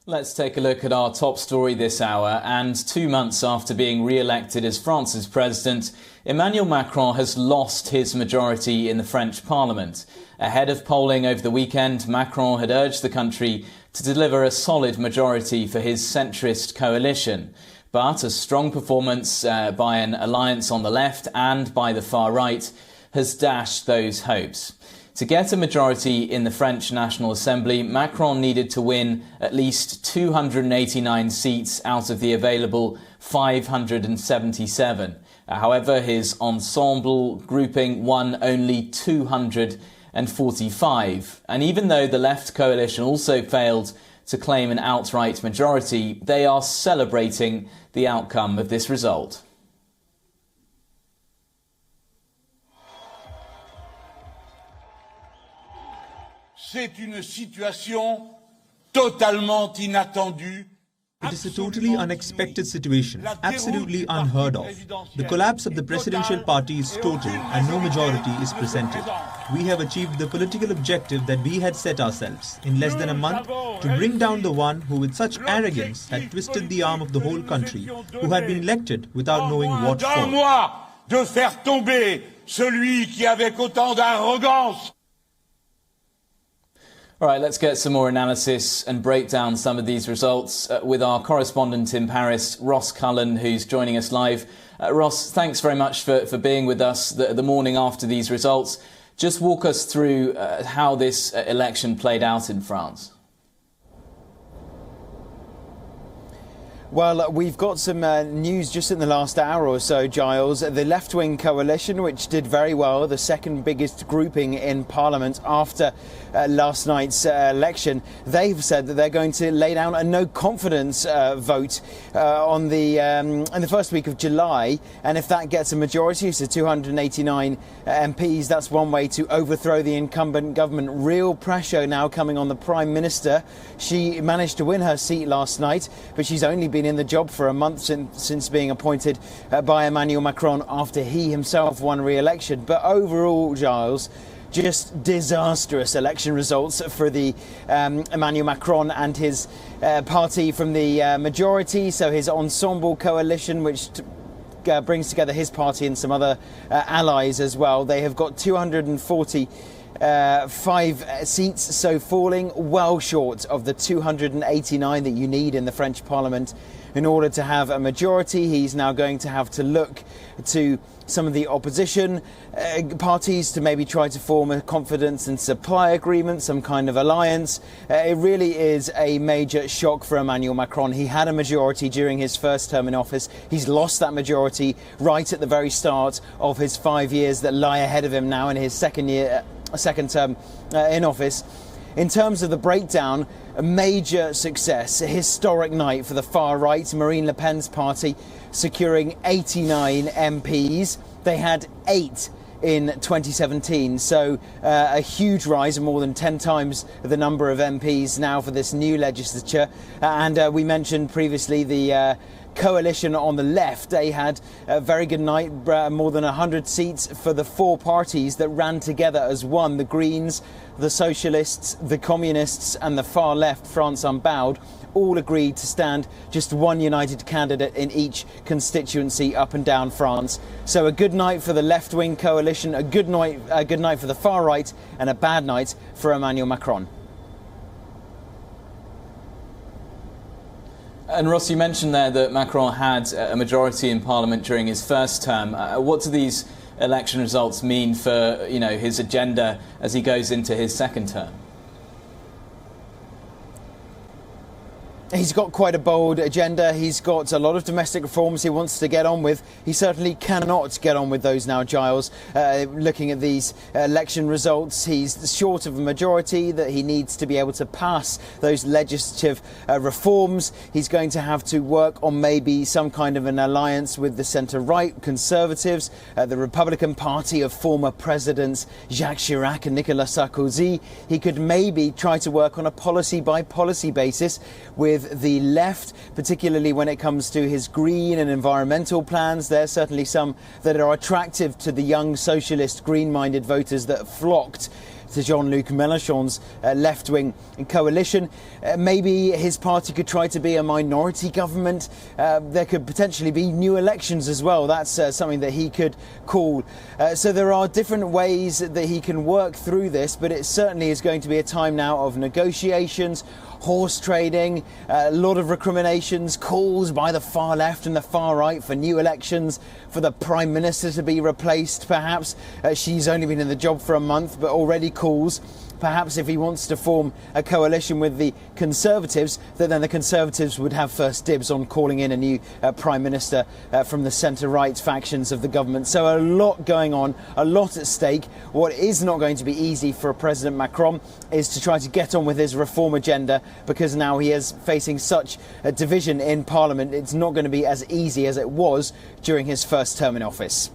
Let's take a look at our top story this hour. And 2 months after being re-elected as France's president, Emmanuel Macron has lost his majority in the French parliament. Ahead of polling over the weekend, Macron had urged the country to deliver a solid majority for his centrist coalition. But a strong performance by an alliance on the left and by the far right has dashed those hopes. To get a majority in the French National Assembly, Macron needed to win at least 289 seats out of the available 577. However, his ensemble grouping won only 245. And even though the left coalition also failed to claim an outright majority, they are celebrating the outcome of this result. C'est une situation totalement inattendue. It is a totally unexpected situation, absolutely unheard of. The collapse of the presidential party is total and no majority is presented. We have achieved the political objective that we had set ourselves in less than a month to bring down the one who with such arrogance had twisted the arm of the whole country, who had been elected without knowing what for. De faire tomber celui qui avec autant d'arrogance. All right, let's get some more analysis and break down some of these results with our correspondent in Paris, Ross Cullen, who's joining us live. Ross, thanks very much for being with us the morning after these results. Just walk us through how this election played out in France. Well, we've got some news just in the last hour or so, Giles. The left-wing coalition, which did very well, the second biggest grouping in Parliament after last night's election, they've said that they're going to lay down a no-confidence vote on in the first week of July. And if that gets a majority, so 289 MPs, that's one way to overthrow the incumbent government. Real pressure now coming on the Prime Minister. She managed to win her seat last night, but she's only been in the job for a month since being appointed by Emmanuel Macron after he himself won re-election. But overall, Giles, just disastrous election results for the Emmanuel Macron and his party from the majority, so his ensemble coalition, which brings together his party and some other allies as well. They have got 245 seats, so falling well short of the 289 that you need in the French Parliament in order to have a majority. He's now going to have to look to some of the opposition parties to maybe try to form a confidence and supply agreement, some kind of alliance. It really is a major shock for Emmanuel Macron. He had a majority during his first term in office. He's lost that majority right at the very start of his 5 years that lie ahead of him now in his second term in office. In terms of the breakdown, a major success, a historic night for the far right, Marine Le Pen's party securing 89 MPs. They had 8 in 2017, so a huge rise, more than 10 times the number of MPs now for this new legislature. And we mentioned previously the coalition on the left. They had a very good night, more than 100 seats for the 4 parties that ran together as one: the Greens, the Socialists, the Communists and the far left, France Unbowed, all agreed to stand just one united candidate in each constituency up and down France. So a good night for the left-wing coalition, a good night for the far right, and a bad night for Emmanuel Macron. And Ross, you mentioned there that Macron had a majority in Parliament during his first term. What do these election results mean for, his agenda as he goes into his second term? He's got quite a bold agenda. He's got a lot of domestic reforms he wants to get on with. He certainly cannot get on with those now, Giles. Looking at these election results, he's short of a majority that he needs to be able to pass those legislative reforms. He's going to have to work on maybe some kind of an alliance with the centre-right Conservatives, the Republican Party of former Presidents Jacques Chirac and Nicolas Sarkozy. He could maybe try to work on a policy-by-policy basis with the left, particularly when it comes to his green and environmental plans. There's certainly some that are attractive to the young socialist, green-minded voters that flocked to Jean-Luc Mélenchon's left-wing coalition. Maybe his party could try to be a minority government. There could potentially be new elections as well. That's something that he could call. So there are different ways that he can work through this, but it certainly is going to be a time now of negotiations, horse trading, a lot of recriminations, calls by the far left and the far right for new elections, for the Prime Minister to be replaced perhaps. She's only been in the job for a month, but already calls. Perhaps if he wants to form a coalition with the Conservatives, that then the Conservatives would have first dibs on calling in a new Prime Minister from the centre-right factions of the government. So a lot going on, a lot at stake. What is not going to be easy for President Macron is to try to get on with his reform agenda, because now he is facing such a division in Parliament. It's not going to be as easy as it was during his first term in office.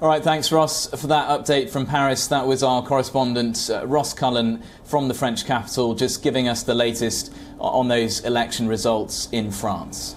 All right, thanks, Ross, for that update from Paris. That was our correspondent, Ross Cullen, from the French capital, just giving us the latest on those election results in France.